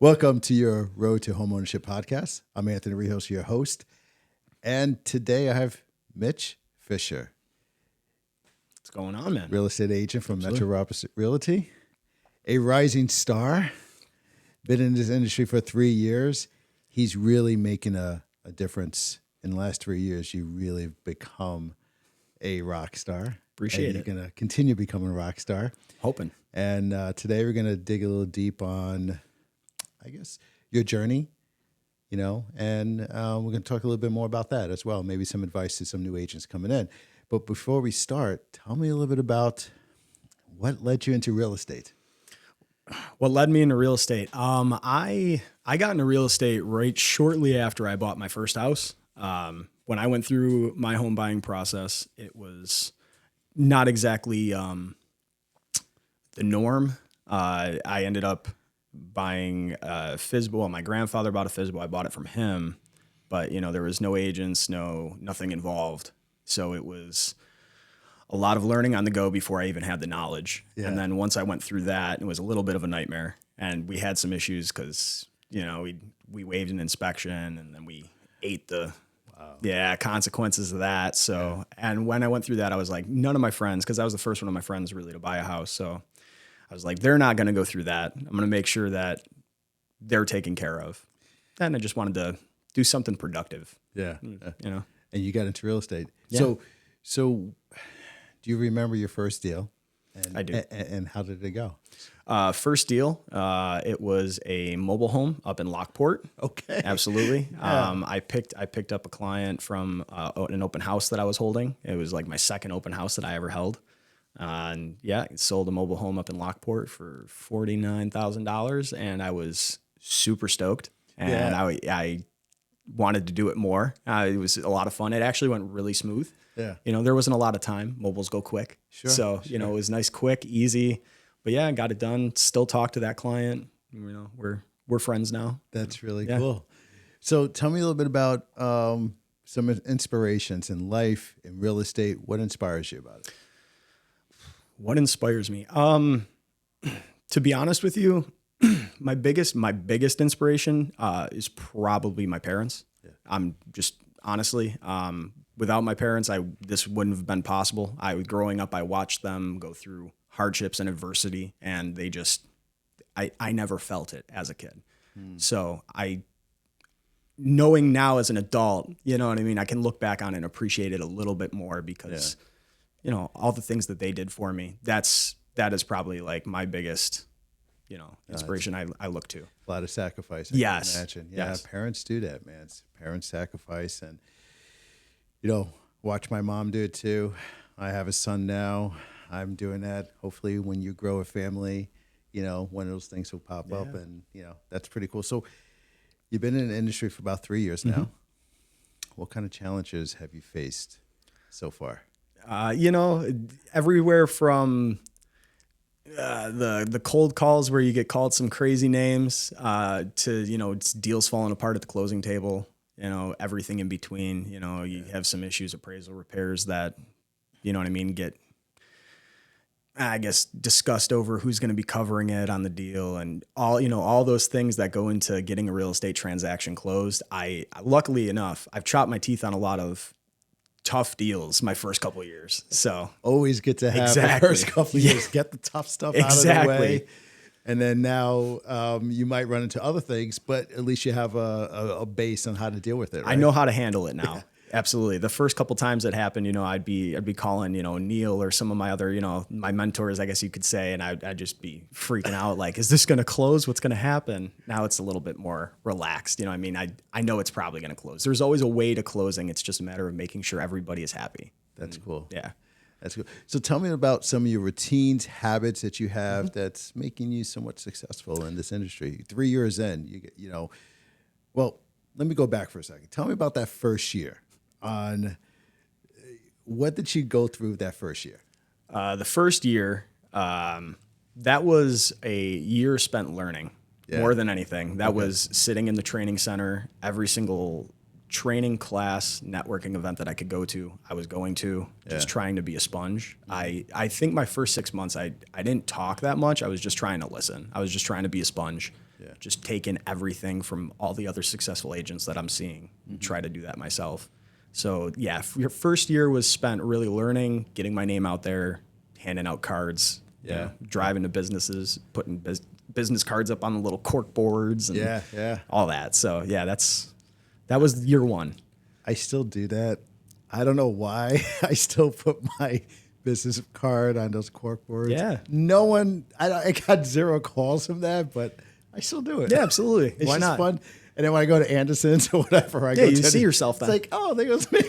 Welcome to your Road to Homeownership Podcast. I'm Anthony Rijos, your host. And today I have Mitch Fischer. What's going on, man? Real estate agent from Metro Roberts Realty. A rising star. Been in this industry for 3 years. He's really making a difference. In the last 3 years, you really have become a rock star. Appreciate it. You're going to continue becoming a rock star. Hoping. And today we're going to dig a little deep on, I guess, your journey, and we're going to talk a little bit more about that as well. Maybe some advice to some new agents coming in. But before we start, tell me a little bit about what led you into real estate. What led me into real estate? I got into real estate right shortly after I bought my first house. When I went through my home buying process, it was not exactly the norm. I ended up buying a FSBO. Well, my grandfather bought a FSBO. I bought it from him, but there was no agents, nothing involved. So it was a lot of learning on the go before I even had the knowledge. Yeah. And then once I went through that, it was a little bit of a nightmare. And we had some issues because, we waived an inspection and then we ate the consequences of that. So, And when I went through that, I was like, none of my friends, because I was the first one of my friends really to buy a house. So I was like, they're not going to go through that. I'm going to make sure that they're taken care of. And I just wanted to do something productive. Yeah. And you got into real estate. Yeah. So do you remember your first deal? I do. And how did it go? First deal, it was a mobile home up in Lockport. Okay. Absolutely. Yeah. I picked up a client from an open house that I was holding. It was like my second open house that I ever held. And sold a mobile home up in Lockport for $49,000, and I was super stoked. And I wanted to do it more. It was a lot of fun. It actually went really smooth. Yeah. There wasn't a lot of time. Mobiles go quick. Sure. So, it was nice, quick, easy. But I got it done. Still talk to that client. We're friends now. That's really cool. So tell me a little bit about some inspirations in life, in real estate. What inspires you about it? What inspires me? To be honest with you, my biggest inspiration is probably my parents. Yeah. I'm just honestly, without my parents, this wouldn't have been possible. Growing up, I watched them go through hardships and adversity, and they just, I never felt it as a kid. So knowing now as an adult, you know what I mean? I can look back on it and appreciate it a little bit more because, all the things that they did for me, that is probably like my biggest, inspiration I look to. A lot of sacrifice. Yes. I imagine. Yeah. Yes. Parents do that, man. Parents sacrifice, and, watch my mom do it too. I have a son now. I'm doing that. Hopefully when you grow a family, one of those things will pop up, and, that's pretty cool. So you've been in the industry for about 3 years now. Mm-hmm. What kind of challenges have you faced so far? Everywhere from the cold calls where you get called some crazy names to, it's deals falling apart at the closing table, everything in between. You have some issues, appraisal repairs that, get, I guess, discussed over who's going to be covering it on the deal, and all those things that go into getting a real estate transaction closed. Luckily enough, I've chopped my teeth on a lot of tough deals my first couple of years. So always get to have the first couple of years, get the tough stuff out of the way. And then now you might run into other things, but at least you have a base on how to deal with it. Right? I know how to handle it now. Absolutely. The first couple times it happened, I'd be calling, Neil or some of my other, my mentors, I guess you could say, and I'd just be freaking out. Like, is this going to close? What's going to happen? Now it's a little bit more relaxed. I know it's probably going to close. There's always a way to closing. It's just a matter of making sure everybody is happy. That's cool. Yeah. That's cool. So tell me about some of your routines, habits that you have that's making you somewhat successful in this industry. 3 years in, well, let me go back for a second. Tell me about that first year. What did you go through that first year? The first year, that was a year spent learning more than anything. That was sitting in the training center. Every single training class, networking event that I could go to, I was going to, just trying to be a sponge. I think my first 6 months, I didn't talk that much. I was just trying to listen. I was just trying to be a sponge. just take in everything from all the other successful agents that I'm seeing and try to do that myself. So yeah, your first year was spent really learning, getting my name out there, handing out cards, driving to businesses, putting business cards up on the little cork boards and all that. So yeah, that was year one. I still do that. I don't know why. I still put my business card on those cork boards. Yeah. No one, I got 0 calls from that, but I still do it. Yeah, absolutely. It's Why just not? fun. And then when I go to Anderson's or whatever, You see yourself then. It's like, oh, there goes me.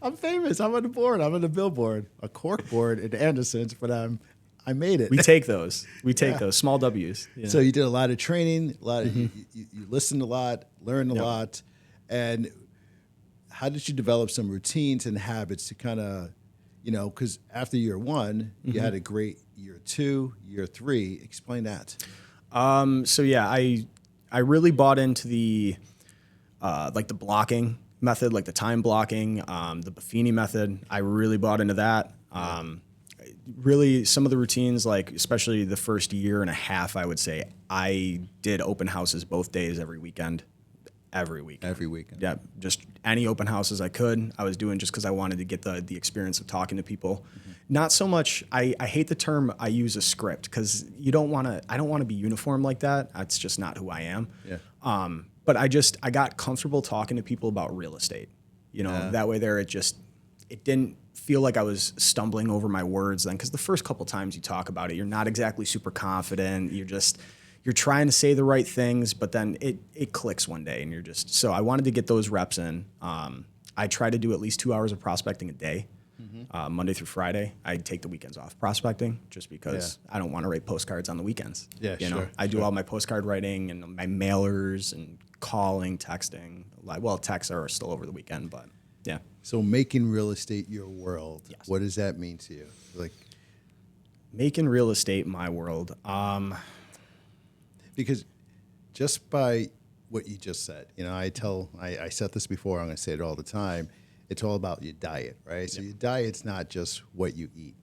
I'm famous. I'm on the board. I'm on the billboard. A cork board at Anderson's, but I made it. We take those. We take those small W's. You know? So you did a lot of training, a lot of you listened a lot, learned a lot, and how did you develop some routines and habits to kind of, because after year one, you had a great year 2, year 3. Explain that. So yeah, I really bought into the like the blocking method, like the time blocking, the Buffini method. I really bought into that. Really, some of the routines, like especially the first year and a half, I would say I did open houses both days every weekend. Every weekend. Yeah, just any open houses I could. I was doing just because I wanted to get the experience of talking to people. Not so much. I hate the term I use a script because I don't want to be uniform like that. That's just not who I am. Yeah. But I got comfortable talking to people about real estate. That way there it didn't feel like I was stumbling over my words then, because the first couple times you talk about it, you're not exactly super confident. You're trying to say the right things, but then it clicks one day, and so I wanted to get those reps in. I try to do at least 2 hours of prospecting a day, Monday through Friday. I take the weekends off prospecting just because I don't want to write postcards on the weekends. Yeah, sure. I do all my postcard writing and my mailers and calling, texting. Well, texts are still over the weekend, but yeah. So making real estate your world, what does that mean to you? Like making real estate my world. Because just by what you just said, I said this before, I'm going to say it all the time. It's all about your diet, right? So your diet's not just what you eat.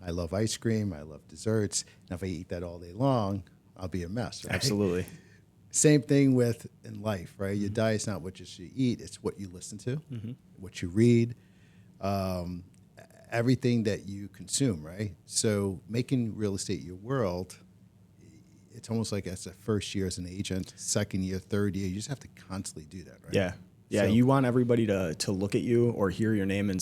I love ice cream. I love desserts. And if I eat that all day long, I'll be a mess, right? Absolutely. Same thing in life, right? Your diet's not what you eat. It's what you listen to, what you read, everything that you consume, right? So making real estate your world, it's almost like that's the first year as an agent, second year, third year. You just have to constantly do that, right? Yeah. Yeah. So, you want everybody to look at you or hear your name and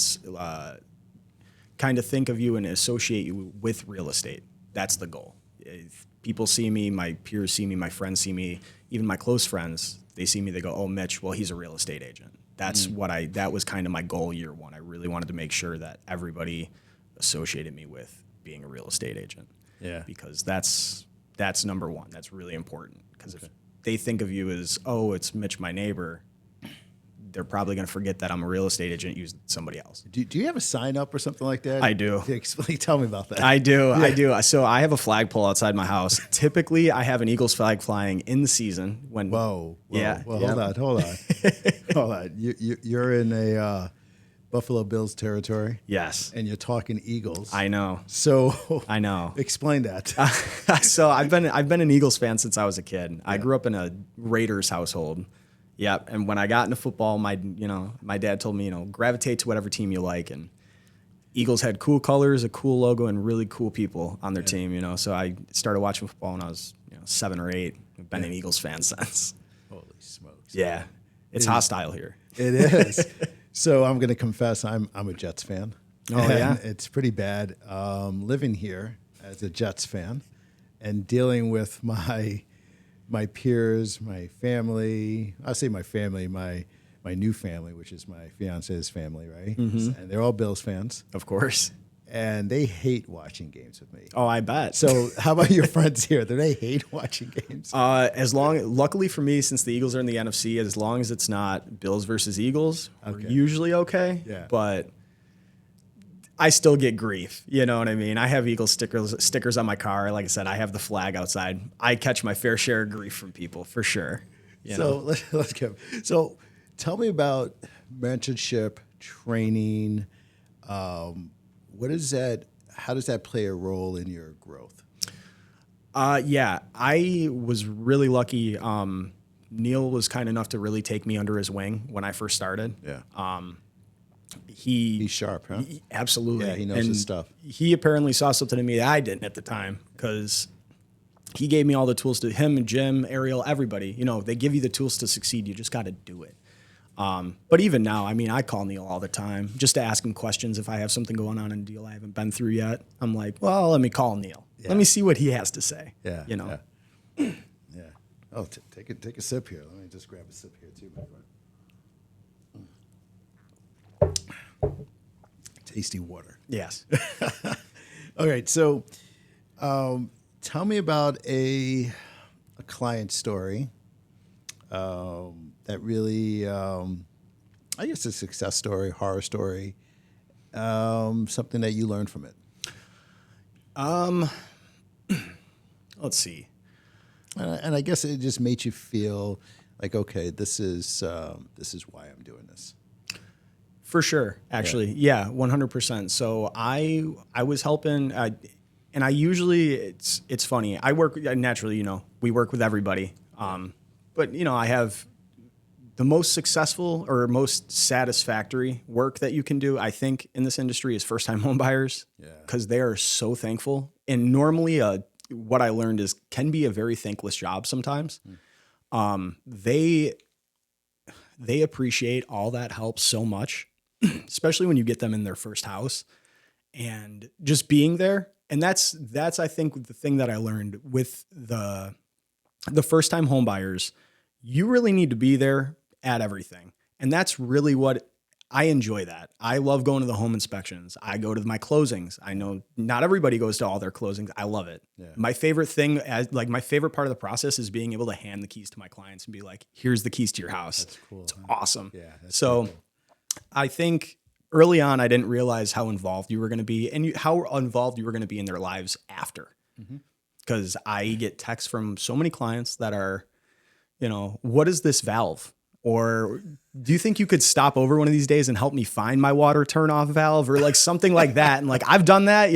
kind of think of you and associate you with real estate. That's the goal. If people see me, my peers see me, my friends see me, even my close friends, they see me, they go, oh, Mitch, well, he's a real estate agent. That's that was kind of my goal year one. I really wanted to make sure that everybody associated me with being a real estate agent. Yeah. Because that's number one. That's really important. Because if they think of you as, oh, it's Mitch, my neighbor, they're probably going to forget that I'm a real estate agent using somebody else. Do you have a sign up or something like that? I do. Tell me about that. I do. Yeah. I do. So I have a flagpole outside my house. Typically, I have an Eagles flag flying in the season. Whoa. Yeah. Well, hold on. You're in a Buffalo Bills territory. Yes. And you're talking Eagles. I know. So I know. Explain that. So I've been an Eagles fan since I was a kid. Yeah. I grew up in a Raiders household. Yeah, and when I got into football, my dad told me, gravitate to whatever team you like, and Eagles had cool colors, a cool logo, and really cool people on their team. So I started watching football when I was 7 or 8. I've been an Eagles fan since. Holy smokes! Yeah, it's hostile here. It is. So I'm going to confess, I'm a Jets fan. Oh yeah, it's pretty bad living here as a Jets fan and dealing with my peers, my family. I say my family, my new family, which is my fiance's family, right? Mm-hmm. And they're all Bills fans, of course. And they hate watching games with me. Oh, I bet. So, how about your friends here? Do they hate watching games? Luckily for me, since the Eagles are in the NFC, as long as it's not Bills versus Eagles, we're usually okay. Yeah. But I still get grief. You know what I mean? I have Eagles stickers on my car. Like I said, I have the flag outside. I catch my fair share of grief from people for sure. Let's go. So tell me about mentorship, training. What is that? How does that play a role in your growth? Yeah, I was really lucky. Neil was kind enough to really take me under his wing when I first started. Yeah. He's sharp, huh? Absolutely. Yeah, he knows his stuff. He apparently saw something in me that I didn't at the time, because he gave me all the tools to him and Jim, Ariel, everybody. They give you the tools to succeed. You just got to do it. But even now, I mean, I call Neil all the time just to ask him questions if I have something going on in a deal I haven't been through yet. I'm like, well, let me call Neil. Yeah. Let me see what he has to say. Yeah. Yeah. Yeah. Oh, take a sip here. Let me just grab a sip here too, my friend. Tasty water. Yes. All right. So, tell me about a client story that really, I guess, a success story, horror story, something that you learned from it. Let's see. And I guess it just made you feel like, okay, this is why I'm doing this. For sure, actually. Yeah, 100%. So I was helping, and I usually, it's funny. I work, naturally, we work with everybody. But, I have the most successful or most satisfactory work that you can do, I think, in this industry is first-time home buyers. Yeah. Because they are so thankful. And normally, what I learned is can be a very thankless job sometimes. They appreciate all that help so much, especially when you get them in their first house and just being there. And that's I think the thing that I learned with the first time home buyers. You really need to be there at everything. And that's really what I enjoy. That I love going to the home inspections. I go to my closings. I know not everybody goes to all their closings. I love it. Yeah. My favorite thing, my favorite part of the process is being able to hand the keys to my clients and be like, here's the keys to your house. That's cool. It's awesome. Yeah. So cool. I think early on, I didn't realize how involved you were going to be and how involved you were going to be in their lives after. Because I get texts from so many clients that are, what is this valve? Or do you think you could stop over one of these days and help me find my water turn off valve or like something like that? And like, I've done that,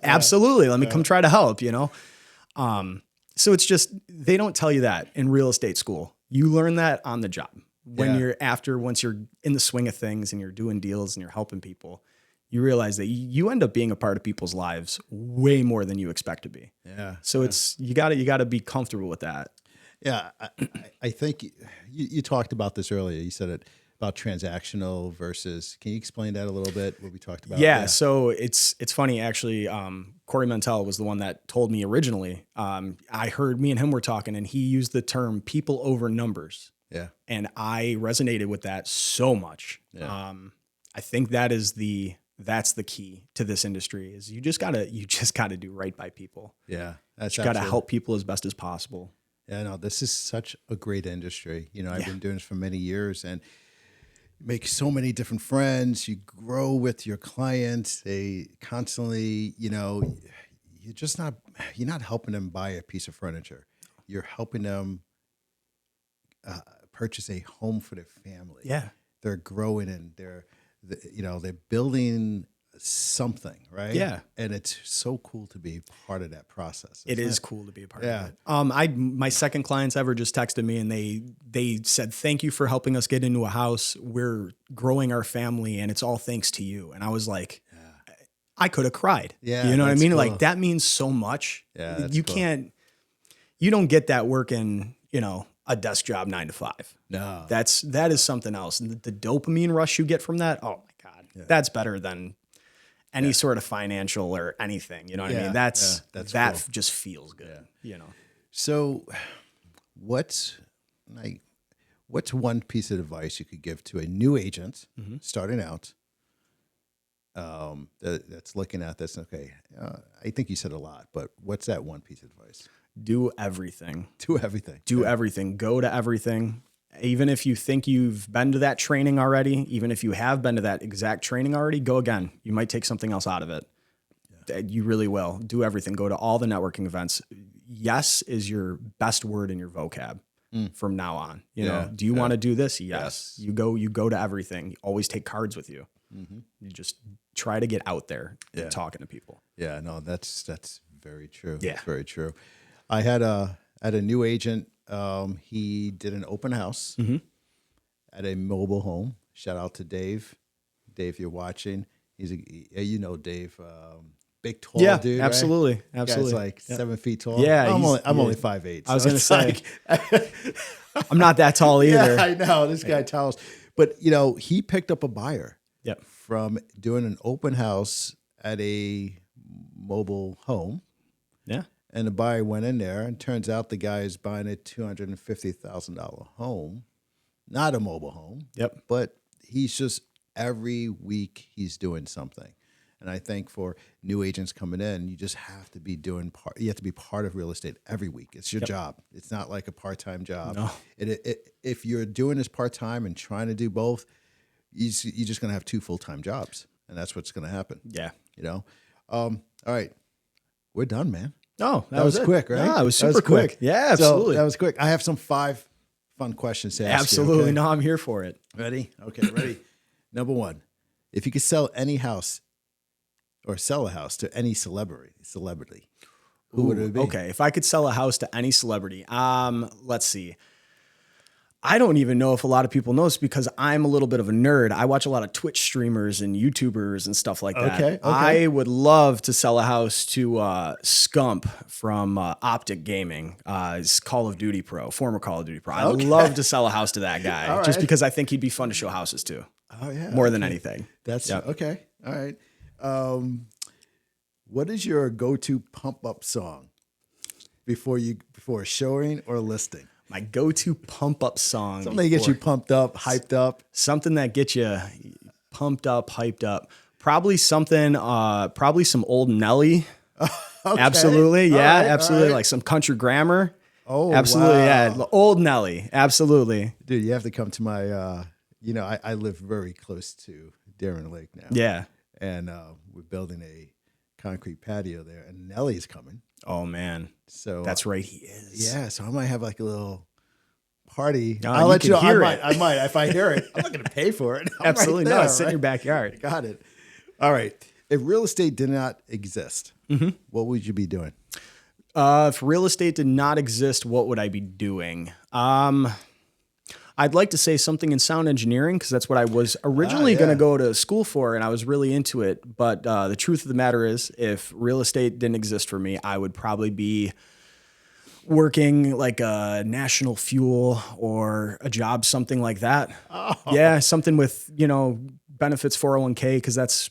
absolutely. Let me come try to help, So it's just, they don't tell you that in real estate school. You learn that on the job when once you're in the swing of things and you're doing deals and you're helping people, you realize that you end up being a part of people's lives way more than you expect to be. Yeah. So it's, you gotta be comfortable with that. Yeah, I think you talked about this earlier. You said it about transactional versus. Can you explain that a little bit? What we talked about? Yeah. So it's funny actually. Corey Mantell was the one that told me originally. I heard me and him were talking, and he used the term "people over numbers." Yeah. And I resonated with that so much. Yeah. I think that's the key to this industry is you just gotta do right by people. Yeah. You gotta help people as best as possible. Yeah, no, this is such a great industry. I've been doing this for many years and you make so many different friends. You grow with your clients. They constantly, you're not helping them buy a piece of furniture. You're helping them purchase a home for their family. Yeah. They're growing and they're building something, right? Yeah. And it's so cool to be part of that process. It is cool to be a part Yeah. of it. My second clients ever just texted me and they said, thank you for helping us get into a house. We're growing our family and it's all thanks to you. And I was like, I could have cried. Yeah. You know what I mean? Cool. Like that means so much. Yeah. You don't get that working, a desk job 9 to 5. No. That is something else. And the dopamine rush you get from that. Oh my God. Yeah. That's better than any sort of financial or anything, you know what I mean? That's cool. Just feels good, So what's one piece of advice you could give to a new agent starting out that's looking at this? Okay. I think you said a lot, but what's that one piece of advice? Do everything. Do everything. Do everything. Go to everything. Even if you think you've been to that training already, even if you have been to that exact training already, go again. You might take something else out of it. Yeah. You really will. Do everything. Go to all the networking events. Yes is your best word in your vocab from now on. Do you want to do this? Yes. You go to everything. You always take cards with you. Mm-hmm. You just try to get out there and talking to people. Yeah, no, that's very true. Yeah. That's very true. I had a new agent. He did an open house at a mobile home. Shout out to Dave. Dave, you're watching. He's Dave, big tall dude. Absolutely, right? absolutely. Guy's like 7 feet tall. Yeah, I'm only 5'8". I was gonna say, I'm not that tall either. Yeah, I know this guy towers, but he picked up a buyer. Yep. From doing an open house at a mobile home. Yeah. And the buyer went in there, and turns out the guy is buying a $250,000 home, not a mobile home. Yep. But he's just every week he's doing something. And I think for new agents coming in, you just have to be doing part. You have to be part of real estate every week. It's your job. It's not like a part-time job. No. If you're doing this part-time and trying to do both, you're just going to have 2 full-time jobs, and that's what's going to happen. Yeah. All right, we're done, man. Oh, that was quick, right? Yeah, it was super quick. Yeah, absolutely. So that was quick. I have some 5 fun questions to ask Absolutely. you. Okay? No, I'm here for it. Ready? Okay, ready. Number 1, if you could sell any house or sell a house to any celebrity, who would it be? Okay, if I could sell a house to any celebrity, let's see. I don't even know if a lot of people know this because I'm a little bit of a nerd. I watch a lot of Twitch streamers and YouTubers and stuff like that. Okay. I would love to sell a house to Scump from Optic Gaming. He's Call of Duty Pro, former Call of Duty Pro. I'd love to sell a house to that guy just because I think he'd be fun to show houses to. Oh yeah, more than anything. That's okay. All right. What is your go-to pump-up song before a showing or a listing? My go-to pump-up song. Something that gets you pumped up, hyped up. Something that gets you pumped up, hyped up. Probably something, probably some old Nelly. Okay. Absolutely. Yeah, right, absolutely. right. Like some country grammar. Oh, absolutely. wow. Yeah. Old Nelly. Absolutely. Dude, you have to come to my, I live very close to Darien Lake now. Yeah. And we're building a concrete patio there, and Nelly's coming. Oh, man. So that's right. He is. Yeah. So I might have like a little party. No, I'll let you know. I might. If I hear it, I'm not going to pay for it. Absolutely. Right there, no, it's in your backyard. Got it. All right. If real estate did not exist, what would you be doing? If real estate did not exist, what would I be doing? I'd like to say something in sound engineering because that's what I was originally going to go to school for, and I was really into it. But the truth of the matter is, if real estate didn't exist for me, I would probably be working like a National Fuel or a job, something like that. Oh. Yeah, something with, benefits 401k because that's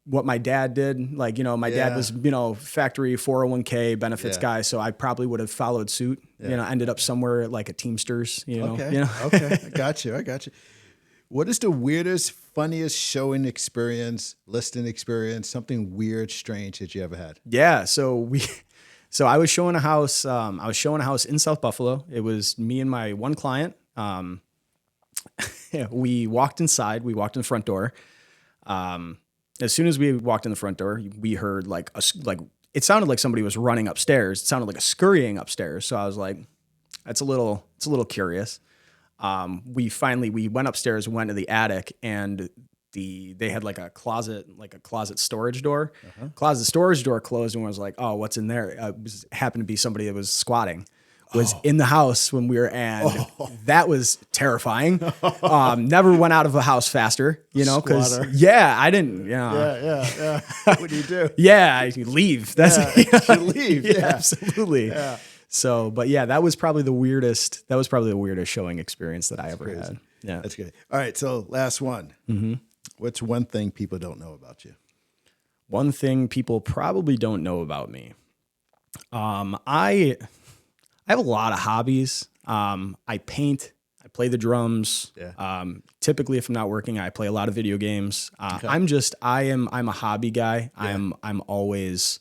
what my dad did. Like, my dad was, factory 401k benefits guy. So I probably would have followed suit, ended up somewhere like a Teamsters, Okay. Okay. I got you. What is the weirdest, funniest showing experience, listing experience, something weird, strange that you ever had? Yeah. So I was showing a house. In South Buffalo. It was me and my one client. We walked inside. We walked in the front door. As soon as we walked in the front door, we heard it sounded like somebody was running upstairs. It sounded like a scurrying upstairs. So I was like, it's a little curious. We went upstairs, went to the attic, and they had like a closet storage door. Closet storage door closed, and I was like, oh, what's in there? It happened to be somebody that was squatting. Was in the house when we were, and that was terrifying. Never went out of a house faster, because I didn't, Yeah. What do you do? I leave. That's you leave. Yeah, absolutely. Yeah. So, but that was probably the weirdest showing experience that I ever had. Yeah. That's good. All right. So last one. Mm-hmm. What's one thing people don't know about you? One thing people probably don't know about me. I have a lot of hobbies. I paint. I play the drums. Yeah. Typically, if I'm not working, I play a lot of video games. Okay. I'm a hobby guy. Yeah. I'm always,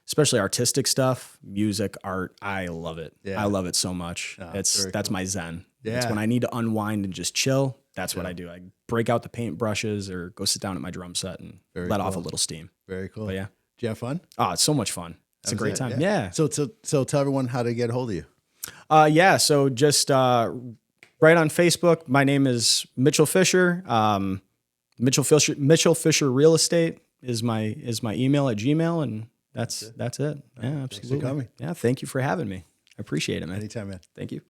especially artistic stuff, music, art. I love it. Yeah. I love it so much. That's cool. My zen. Yeah. It's when I need to unwind and just chill. That's what I do. I break out the paint brushes or go sit down at my drum set and let off a little steam. Very cool. But yeah. Did you have fun? Oh, it's so much fun. It's a great time. Yeah. So tell everyone how to get a hold of you. So just right on Facebook. My name is Mitchell Fischer. Mitchell Fischer Real Estate is my email at Gmail, and That's it. Yeah, absolutely. coming. Yeah. Thank you for having me. I appreciate it, man. Anytime, man. Thank you.